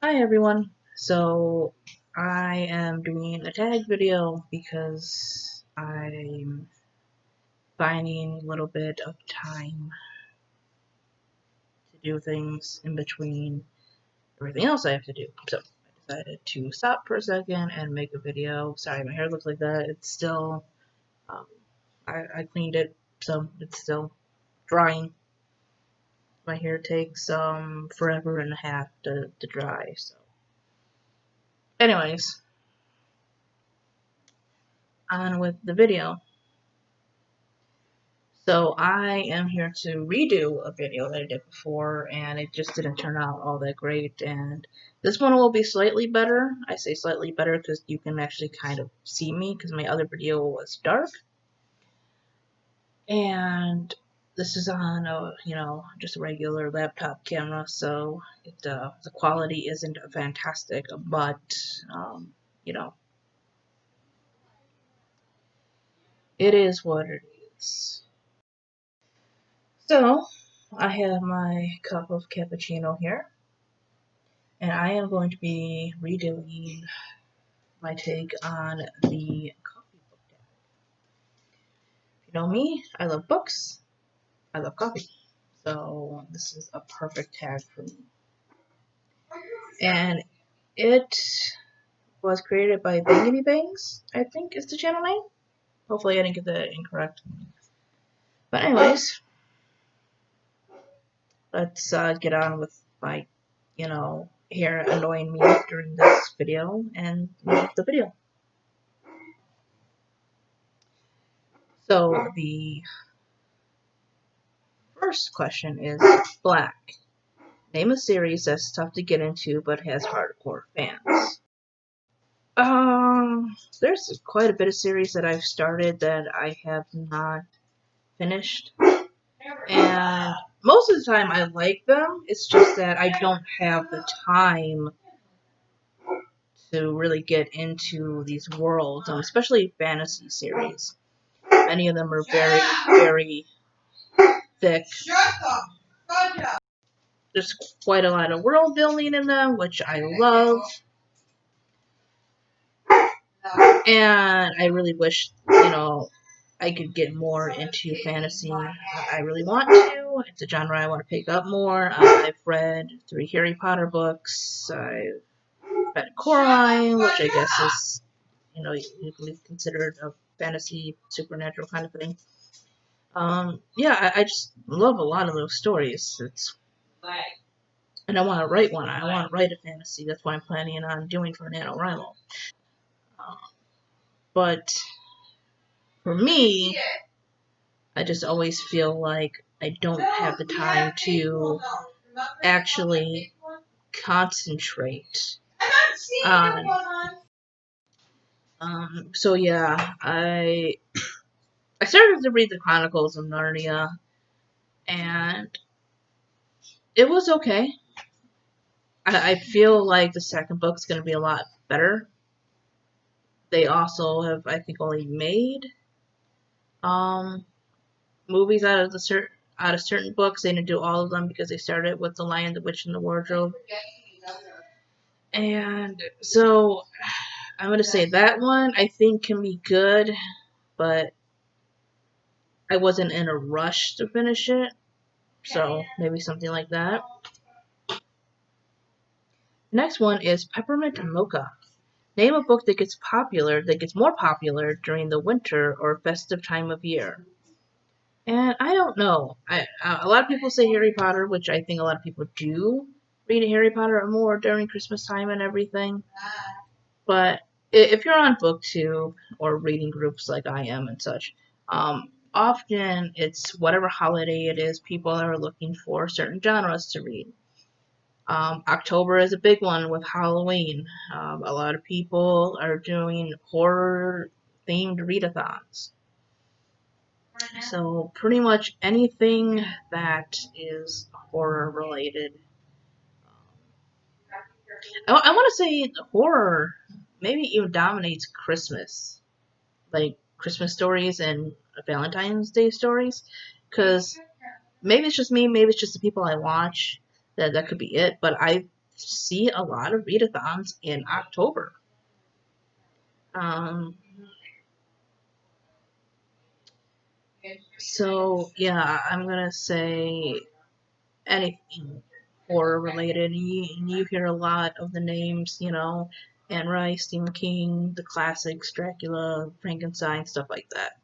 Hi everyone. So I am doing a tag video because I'm finding a little bit of time to do things in between everything else I have to do. So I decided to stop for a second and make a video. Sorry, my hair looks like that. It's still, um, I cleaned it, so it's still drying. My hair takes forever and a half to dry. So, anyways, on with the video. So I am here to redo a video that I did before, and it just didn't turn out all that great. And this one will be slightly better. I say slightly better because you can actually kind of see me, because my other video was dark. And this is on a, just a regular laptop camera, so the quality isn't fantastic, but you know, it is what it is. So I have my cup of cappuccino here. And I am going to be redoing my take on the coffee book tag. If you know me, I love books, I love coffee. So this is a perfect tag for me. And it was created by Bangity Bangs, I think is the channel name. Hopefully I didn't get that incorrect. But anyways, let's get on with my, hair annoying me during this video and make the video. So the first question is black. Name a series that's tough to get into but has hardcore fans. There's quite a bit of series that I've started that I have not finished. And most of the time I like them, it's just that I don't have the time to really get into these worlds, especially fantasy series. Many of them are very, very thick. There's quite a lot of world building in them, which I love. And I really wish, I could get more into fantasy. I really want to. It's a genre I want to pick up more. I've read 3 Harry Potter books. I've read Coraline, which I guess is, you can be considered a fantasy, supernatural kind of thing. Yeah, I just love a lot of those stories. And I want to write one. I want to write a fantasy. That's what I'm planning on doing for NaNoWriMo. But for me, I just always feel like I don't have the time to actually concentrate on. So yeah, I started to read the Chronicles of Narnia, and it was okay. I feel like the second book's gonna be a lot better. They also have, I think, only made um movies out of certain books. They didn't do all of them because they started with The Lion, the Witch, and the Wardrobe. And so I'm going to say that one I think can be good, but I wasn't in a rush to finish it. So maybe something like that. Next one is Peppermint and Mocha. Name a book that gets more popular during the winter or festive time of year. And I don't know. A lot of people say Harry Potter, which I think a lot of people do read Harry Potter more during Christmas time and everything. But if you're on BookTube or reading groups like I am and such, often it's whatever holiday it is, people are looking for certain genres to read. October is a big one with Halloween. A lot of people are doing horror themed readathons. So pretty much anything that is horror related. I want to say horror maybe even dominates Christmas, like Christmas stories and Valentine's Day stories, because maybe it's just me, maybe it's just the people I watch that could be it. But I see a lot of readathons in October. Um, so yeah, I'm gonna say anything horror related. You hear a lot of the names, Anne Rice, Stephen King, the classics, Dracula, Frankenstein, stuff like that.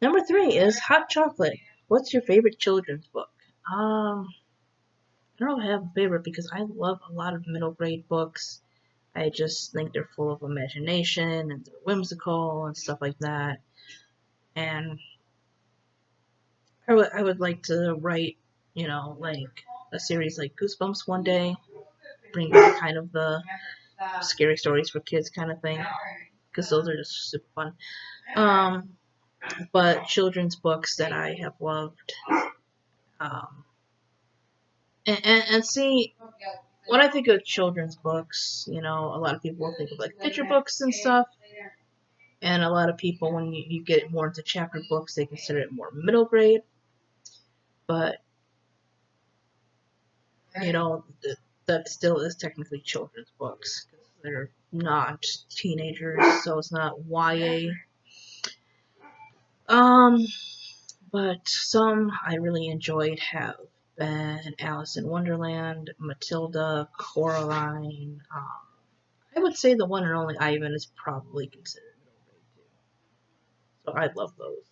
Number 3 is hot chocolate. What's your favorite children's book? I don't have a favorite because I love a lot of middle grade books. I just think they're full of imagination and they're whimsical and stuff like that. And I would like to write, like a series like Goosebumps one day, bring back kind of the scary stories for kids kind of thing, because those are just super fun. Um, but children's books that I have loved, um, and see, when I think of children's books, a lot of people will think of like picture books and stuff. And a lot of people, when you get more into chapter books, they consider it more middle grade. But, that still is technically children's books. Because they're not teenagers, so it's not YA. But some I really enjoyed have been Alice in Wonderland, Matilda, Coraline. I would say the one and only Ivan is probably considered middle grade too. So I love those.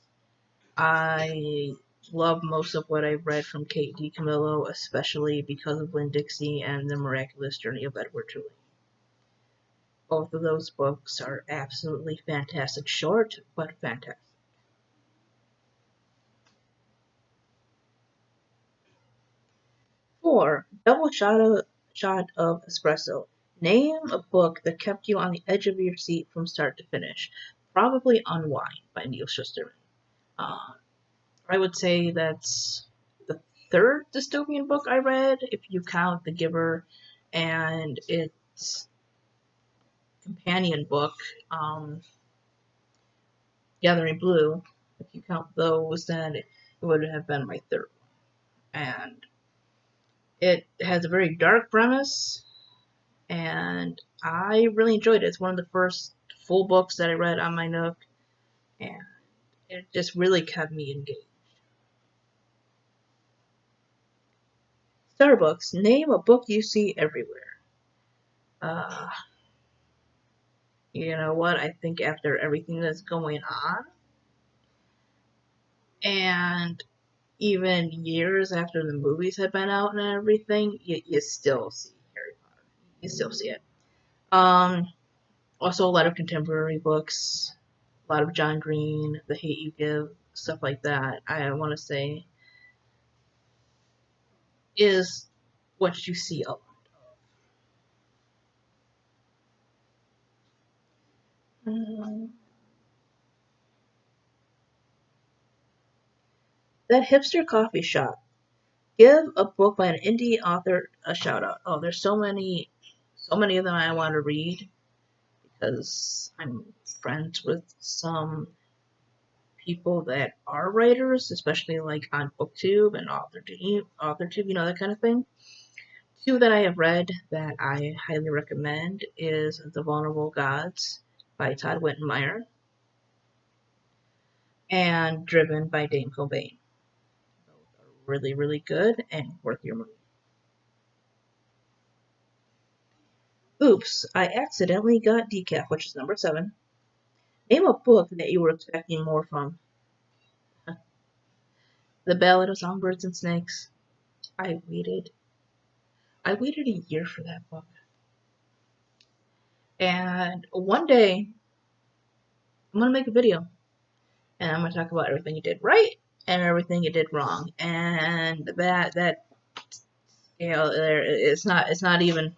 I love most of what I've read from Kate DiCamillo, especially because of Winn-Dixie and The Miraculous Journey of Edward Tulane. Both of those books are absolutely fantastic. Short, but fantastic. 4. Double shot of espresso. Name a book that kept you on the edge of your seat from start to finish. Probably Unwind by Neil Shusterman. Uh, I would say that's the third dystopian book I read, if you count The Giver and its companion book, Gathering Blue. If you count those, then it would have been my third one. And it has a very dark premise, and I really enjoyed it. It's one of the first full books that I read on my Nook, and it just really kept me engaged. Starbucks, name a book you see everywhere. Uh, you know what? I think after everything that's going on, and even years after the movies had been out and everything, you still see Harry Potter. You still see it. Um, Also a lot of contemporary books, a lot of John Green, The Hate You Give, stuff like that. I want to say is what you see a lot of. That hipster coffee shop. Give a book by an indie author a shout out. Oh, there's so many of them I want to read because I'm friends with some people that are writers, especially like on BookTube and AuthorTube, that kind of thing. Two that I have read that I highly recommend is The Vulnerable Gods by Todd Wittenmeyer and Driven by Dane Cobain. Both are really, really good and worth your money. Oops, I accidentally got decaf, which is number 7. Name a book that you were expecting more from. The Ballad of Songbirds and Snakes. I waited. I waited a year for that book. And one day, I'm going to make a video. And I'm going to talk about everything you did right and everything you did wrong. And it's not even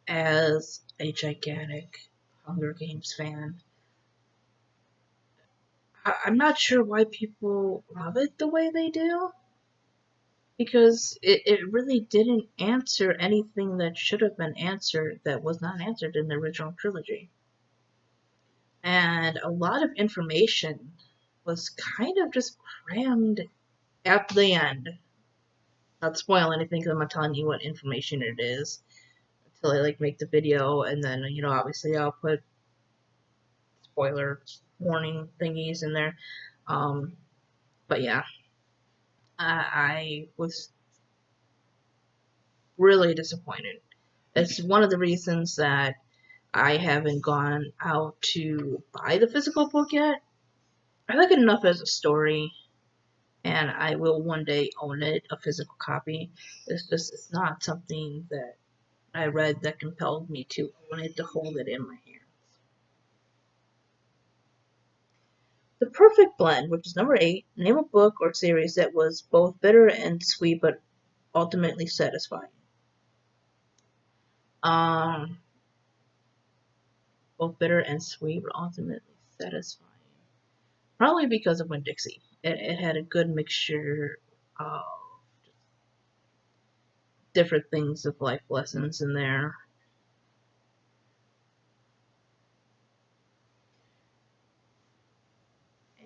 as a gigantic Hunger Games fan. I'm not sure why people love it the way they do. Because it really didn't answer anything that should have been answered that was not answered in the original trilogy. And a lot of information was kind of just crammed at the end. not spoil anything because I'm not telling you what information it is until I like make the video, and then obviously I'll put spoiler warning thingies in there. Um, but yeah, I was really disappointed. It's one of the reasons that I haven't gone out to buy the physical book yet. I like it enough as a story, and I will one day own it, a physical copy. It's not something that I read that compelled me to own it, to hold it in my hands. The Perfect Blend, which is number 8, name a book or series that was both bitter and sweet but ultimately satisfying. Um, both bitter and sweet but ultimately satisfying. Probably because of Winn-Dixie. It had a good mixture of different things of life lessons in there.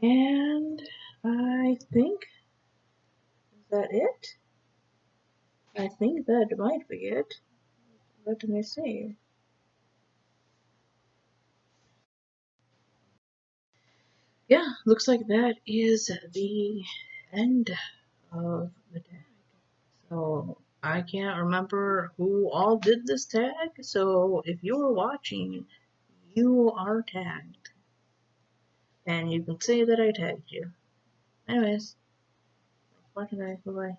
And I think, is that it? I think that might be it. Let me see. Yeah, looks like that is the end of the tag. So I can't remember who all did this tag. So if you're watching, you are tagged. And you can say that I tagged you. Anyways, bye bye.